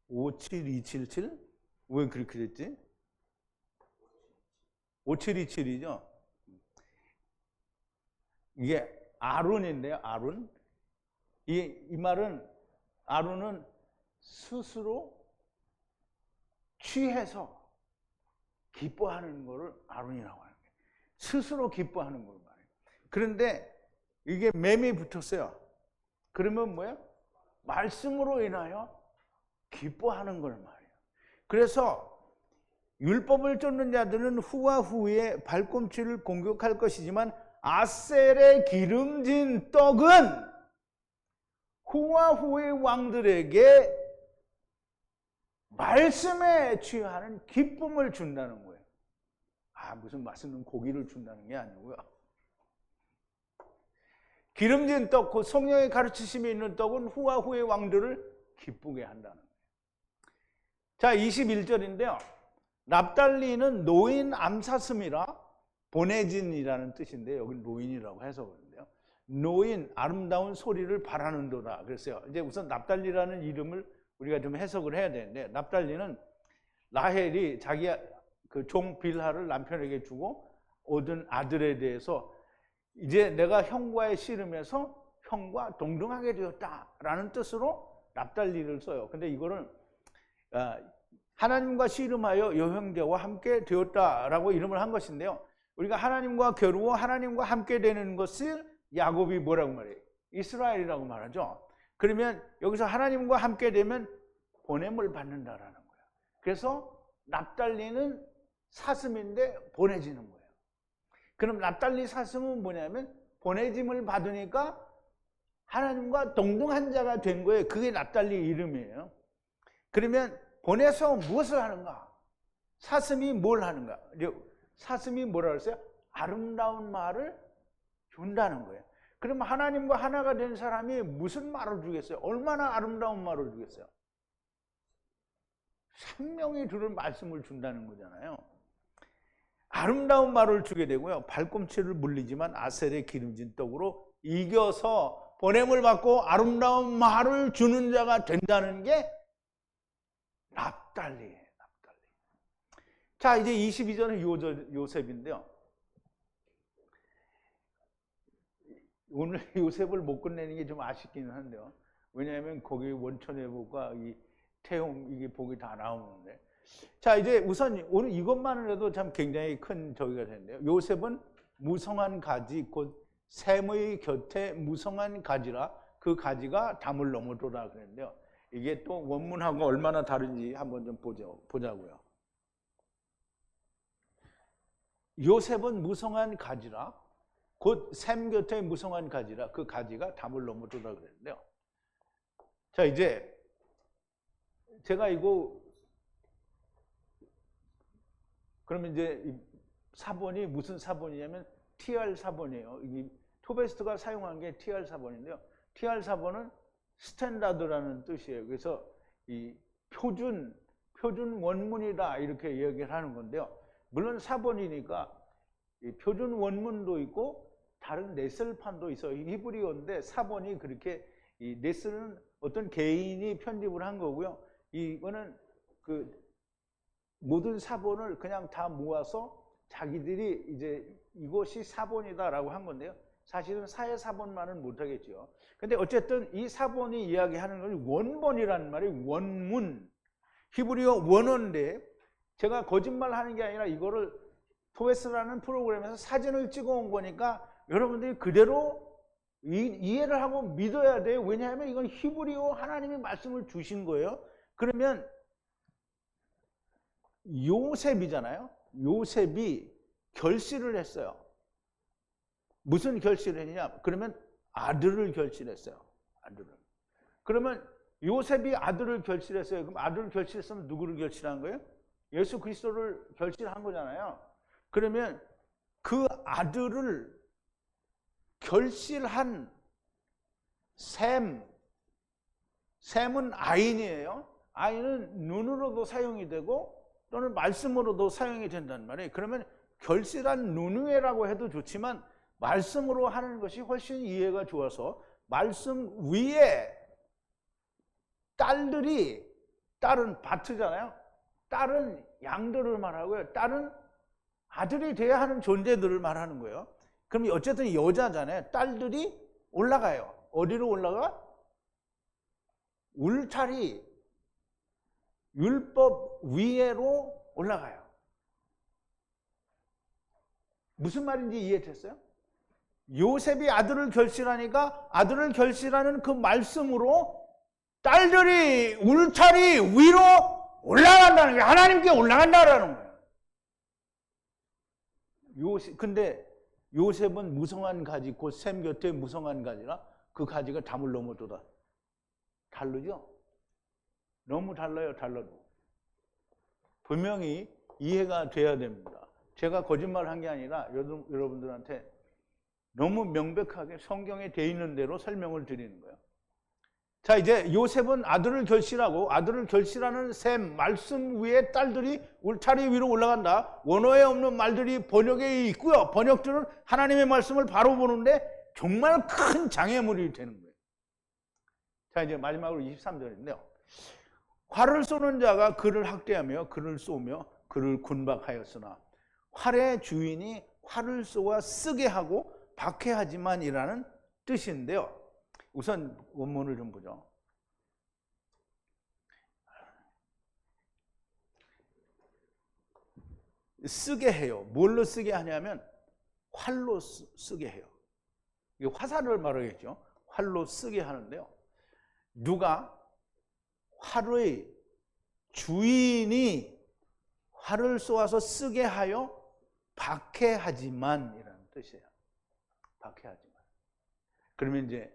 57277? 왜 그렇게 됐지? 5727이죠. 이게 아론인데요. 아론. 이 말은 아론은 스스로 취해서 기뻐하는 것을 아론이라고 하는 거예요. 스스로 기뻐하는 걸 말해요. 그런데 이게 맴이 붙었어요. 그러면 뭐예요? 말씀으로 인하여 기뻐하는 걸 말이에요. 그래서 율법을 쫓는 자들은 후와 후에 발꿈치를 공격할 것이지만 아셀의 기름진 떡은 후와 후의 왕들에게 말씀에 취하는 기쁨을 준다는 거예요. 무슨 맛있는 고기를 준다는 게 아니고요. 기름진 떡, 그 성령의 가르치심이 있는 떡은 후와 후의 왕들을 기쁘게 한다는 거예요. 자, 21절인데요. 납달리는 노인 암사슴이라 보내진이라는 뜻인데 여기 노인이라고 해서 그런데요. 노인, 아름다운 소리를 바라는도다. 그랬어요. 이제 우선 납달리라는 이름을 우리가 좀 해석을 해야 되는데, 납달리는 라헬이 자기 그 종 빌하를 남편에게 주고 얻은 아들에 대해서 이제 내가 형과의 씨름에서 형과 동등하게 되었다라는 뜻으로 납달리를 써요. 근데 이거는 하나님과 씨름하여 여형제와 함께 되었다라고 이름을 한 것인데요. 우리가 하나님과 겨루어 하나님과 함께 되는 것을 야곱이 뭐라고 말해요? 이스라엘이라고 말하죠. 그러면 여기서 하나님과 함께 되면 보냄을 받는다라는 거예요. 그래서 납달리는 사슴인데 보내지는 거예요. 그럼 납달리 사슴은 뭐냐면 보내짐을 받으니까 하나님과 동등한 자가 된 거예요. 그게 납달리 이름이에요. 그러면 보내서 무엇을 하는가? 사슴이 뭘 하는가? 사슴이 뭐라 그랬어요? 아름다운 말을 준다는 거예요. 그럼 하나님과 하나가 된 사람이 무슨 말을 주겠어요? 얼마나 아름다운 말을 주겠어요? 생명이 들을 말씀을 준다는 거잖아요. 아름다운 말을 주게 되고요. 발꿈치를 물리지만 아셀의 기름진 떡으로 이겨서 보냄을 받고 아름다운 말을 주는 자가 된다는 게 납달리예요. 납달리. 자, 이제 22절은 요셉인데요. 오늘 요셉을 못 끝내는 게 좀 아쉽기는 한데요. 왜냐하면 거기 원천회복과 이 태용 이게 복이 다 나오는데. 자, 이제 우선 오늘 이것만을 해도 참 굉장히 큰 저기가 되는데요. 요셉은 무성한 가지 곧 샘의 곁에 무성한 가지라 그 가지가 담을 넘어도다 그랬는데요. 이게 또 원문하고 얼마나 다른지 한번 좀 보자고요. 요셉은 무성한 가지라 곧 샘 곁에 무성한 가지라 그 가지가 담을 넘어도다 그랬는데요. 자, 이제 제가 이거 그러면 이제 사본이 무슨 사본이냐면 TR 사본이에요. 이 토베스트가 사용한 게 TR 사본인데요. TR 사본은 스탠다드라는 뜻이에요. 그래서 이 표준 원문이다 이렇게 얘기를 하는 건데요. 물론 사본이니까 이 표준 원문도 있고 다른 넷셀판도 있어요. 히브리어인데 사본이 그렇게 이 넷셀은 어떤 개인이 편집을 한 거고요. 이거는 그 모든 사본을 그냥 다 모아서 자기들이 이제 이것이 사본이다라고 한 건데요. 사실은 사회 사본만은 못하겠죠. 근데 어쨌든 이 사본이 이야기하는 건 원본이라는 말이 원문, 히브리어 원어인데 제가 거짓말하는 게 아니라 이거를 토베스라는 프로그램에서 사진을 찍어온 거니까 여러분들이 그대로 이해를 하고 믿어야 돼요. 왜냐하면 이건 히브리어 하나님의 말씀을 주신 거예요. 그러면 요셉이잖아요. 요셉이 결실을 했어요. 무슨 결실을 했냐? 그러면 아들을 결실했어요. 아들을. 그러면 요셉이 아들을 결실했어요. 그럼 아들을 결실했으면 누구를 결실한 거예요? 예수 그리스도를 결실한 거잖아요. 그러면 그 아들을 결실한 샘은 아인이에요. 아인은 눈으로도 사용이 되고 또는 말씀으로도 사용이 된단 말이에요. 그러면 결실한 누누에라고 해도 좋지만 말씀으로 하는 것이 훨씬 이해가 좋아서 말씀 위에 딸은 밭이잖아요. 딸은 양들을 말하고요. 딸은 아들이 돼야 하는 존재들을 말하는 거예요. 그럼 어쨌든 여자잖아요. 딸들이 올라가요. 어디로 올라가? 울타리, 율법 위에로 올라가요. 무슨 말인지 이해됐어요? 요셉이 아들을 결실하니까 아들을 결실하는 그 말씀으로 딸들이 울타리 위로 올라간다는 게 하나님께 올라간다라는 거예요. 근데 요셉은 무성한 가지, 곧 샘 곁에 무성한 가지라 그 가지가 담을 넘어도다. 다르죠? 너무 달라요, 달라도. 분명히 이해가 돼야 됩니다. 제가 거짓말한 게 아니라 여러분들한테 너무 명백하게 성경에 돼 있는 대로 설명을 드리는 거예요. 자, 이제 요셉은 아들을 결실하고 아들을 결실하는 샘, 말씀 위에 딸들이 울타리 위로 올라간다. 원어에 없는 말들이 번역에 있고요. 번역들은 하나님의 말씀을 바로 보는데 정말 큰 장애물이 되는 거예요. 자, 이제 마지막으로 23절인데요. 활을 쏘는 자가 그를 학대하며 그를 쏘며 그를 군박하였으나 활의 주인이 활을 쏘아 쓰게 하고 박해하지만이라는 뜻인데요. 우선 원문을 좀 보죠. 쓰게 해요. 뭘로 쓰게 하냐면 활로 쓰게 해요. 이게 화살을 말하겠죠. 활로 쓰게 하는데요. 누가 활의 주인이 활을 쏘아서 쓰게 하여 박해하지만이라는 뜻이에요. 박해하지만. 그러면 이제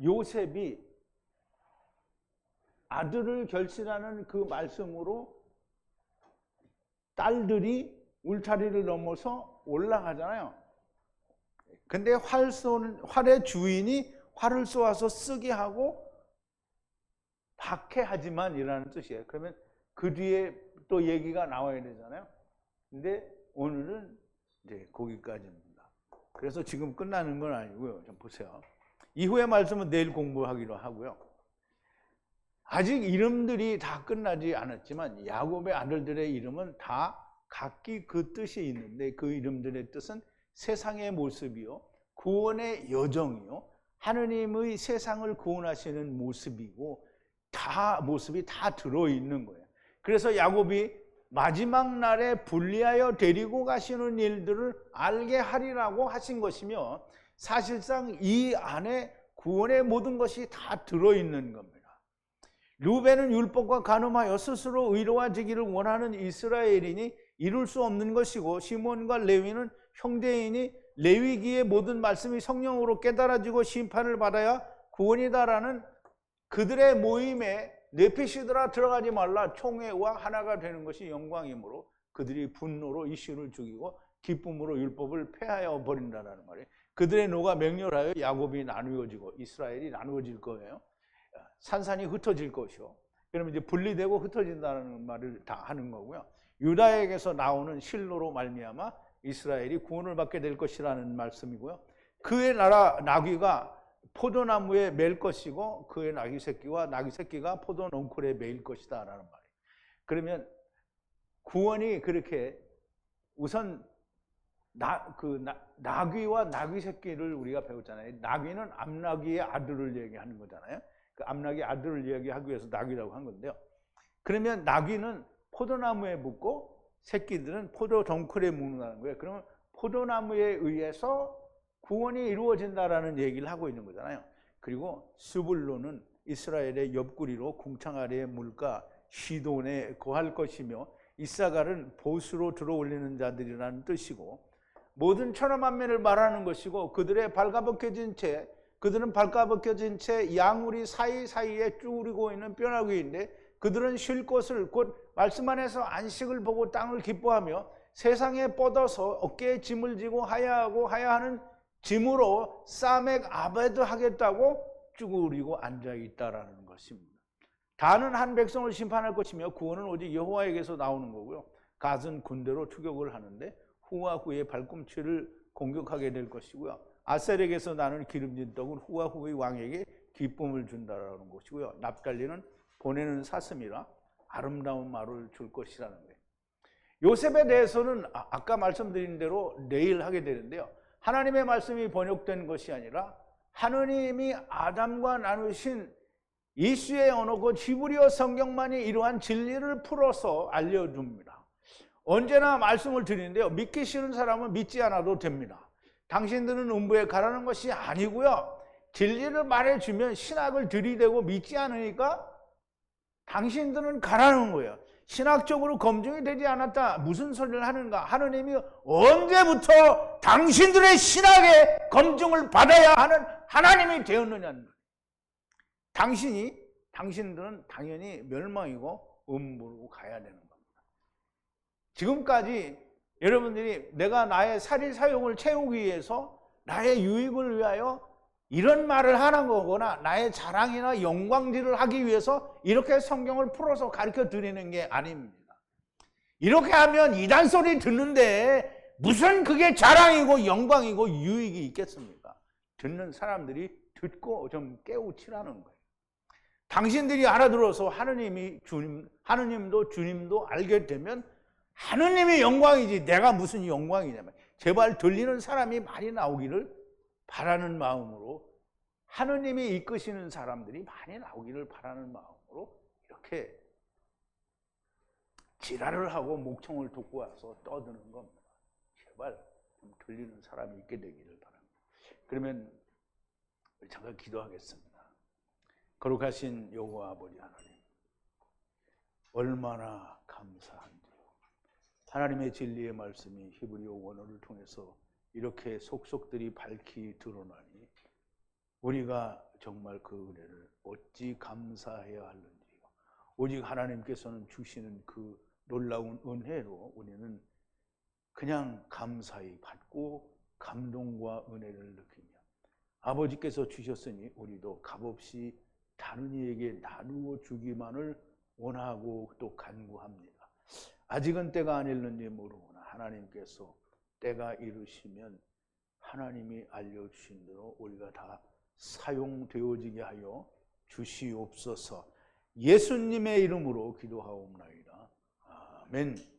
요셉이 아들을 결실하는 그 말씀으로 딸들이 울타리를 넘어서 올라가잖아요. 근데 활의 주인이 활을 쏘아서 쓰게 하고 박해하지만이라는 뜻이에요. 그러면 그 뒤에 또 얘기가 나와야 되잖아요. 근데 오늘은 이제 거기까지입니다. 그래서 지금 끝나는 건 아니고요. 좀 보세요. 이후의 말씀은 내일 공부하기로 하고요. 아직 이름들이 다 끝나지 않았지만 야곱의 아들들의 이름은 다 각기 그 뜻이 있는데 그 이름들의 뜻은 세상의 모습이요, 구원의 여정이요, 하느님의 세상을 구원하시는 모습이고 다 모습이 다 들어있는 거예요. 그래서 야곱이 마지막 날에 분리하여 데리고 가시는 일들을 알게 하리라고 하신 것이며 사실상 이 안에 구원의 모든 것이 다 들어있는 겁니다. 르우벤은 율법과 간음하여 스스로 의로워지기를 원하는 이스라엘인이 이룰 수 없는 것이고 시몬과 레위는 형제이니 레위기의 모든 말씀이 성령으로 깨달아지고 심판을 받아야 구원이다라는 그들의 모임에 네피시드라 들어가지 말라 총회와 하나가 되는 것이 영광이므로 그들이 분노로 이슈를 죽이고 기쁨으로 율법을 폐하여 버린다라는 말이에요. 그들의 노가 맹렬하여 야곱이 나누어지고 이스라엘이 나누어질 거예요. 산산이 흩어질 것이요. 그러면 이제 분리되고 흩어진다는 말을 다 하는 거고요. 유다에게서 나오는 실로로 말미암아 이스라엘이 구원을 받게 될 것이라는 말씀이고요. 그의 나라 나귀가 포도나무에 맬 것이고 그의 나귀 새끼와 나귀 새끼가 포도 넝쿨에 매일 것이다 라는 말이에요. 그러면 구원이 그렇게 우선 나귀와 나귀 새끼를 우리가 배웠잖아요. 나귀는 암나귀의 아들을 얘기하는 거잖아요. 그 암나귀 아들을 이야기하기 위해서 나귀라고 한 건데요. 그러면 나귀는 포도나무에 붙고 새끼들은 포도 덩쿨에 묻는다는 거예요. 그러면 포도나무에 의해서 구원이 이루어진다라는 얘기를 하고 있는 거잖아요. 그리고 스불론은 이스라엘의 옆구리로 궁창 아래의 물가 시돈에 거할 것이며 이사갈은 보수로 들어올리는 자들이라는 뜻이고 모든 천하만면을 말하는 것이고 그들은 발가벗겨진 채 양우리 사이사이에 쭈그리고 있는 뼈나귀인데 그들은 쉴 곳을 곧 말씀 안에서 안식을 보고 땅을 기뻐하며 세상에 뻗어서 어깨에 짐을 지고 하야하는 짐으로 사맥 아베드 하겠다고 쭈그리고 앉아있다라는 것입니다. 다는 한 백성을 심판할 것이며 구원은 오직 여호와에게서 나오는 거고요. 갓은 군대로 추격을 하는데 후와 후의 발꿈치를 공격하게 될 것이고요. 아셀에게서 나는 기름진 떡은 후와 후의 왕에게 기쁨을 준다라는 것이고요. 납달리는 보내는 사슴이라 아름다운 말을 줄 것이라는 거예요. 요셉에 대해서는 아까 말씀드린 대로 내일 하게 되는데요. 하나님의 말씀이 번역된 것이 아니라 하느님이 아담과 나누신 이수의 언어 곧 히브리어 성경만이 이러한 진리를 풀어서 알려줍니다. 언제나 말씀을 드리는데요. 믿기 싫은 사람은 믿지 않아도 됩니다. 당신들은 음부에 가라는 것이 아니고요. 진리를 말해주면 신학을 들이대고 믿지 않으니까 당신들은 가라는 거예요. 신학적으로 검증이 되지 않았다. 무슨 소리를 하는가? 하느님이 언제부터 당신들의 신학의 검증을 받아야 하는 하나님이 되었느냐는 거예요. 당신들은 당연히 멸망이고 음부로 가야 되는 겁니다. 지금까지 여러분들이 내가 나의 살이 사용을 채우기 위해서 나의 유익을 위하여 이런 말을 하는 거거나 나의 자랑이나 영광질을 하기 위해서 이렇게 성경을 풀어서 가르쳐 드리는 게 아닙니다. 이렇게 하면 이단 소리 듣는데 무슨 그게 자랑이고 영광이고 유익이 있겠습니까? 듣는 사람들이 듣고 좀 깨우치라는 거예요. 당신들이 알아들어서 하느님도 주님도 알게 되면 하느님이 영광이지 내가 무슨 영광이냐면 제발 들리는 사람이 많이 나오기를 바라는 마음으로 하느님이 이끄시는 사람들이 많이 나오기를 바라는 마음으로 이렇게 지랄을 하고 목청을 듣고 와서 떠드는 겁니다. 제발 좀 들리는 사람이 있게 되기를 바랍니다. 그러면 잠깐 기도하겠습니다. 거룩하신 여호와 아버지 하나님, 얼마나 감사한지요. 하나님의 진리의 말씀이 히브리어 원어를 통해서 이렇게 속속들이 밝히 드러나니 우리가 정말 그 은혜를 어찌 감사해야 하는지요. 오직 하나님께서는 주시는 그 놀라운 은혜로 우리는 그냥 감사히 받고 감동과 은혜를 느끼며 아버지께서 주셨으니 우리도 값없이 다른 이에게 나누어 주기만을 원하고 또 간구합니다. 아직은 때가 아닐는지 모르구나. 하나님께서 때가 이르시면 하나님이 알려주신 대로 우리가 다 사용되어지게 하여 주시옵소서. 예수님의 이름으로 기도하옵나이다. 아멘.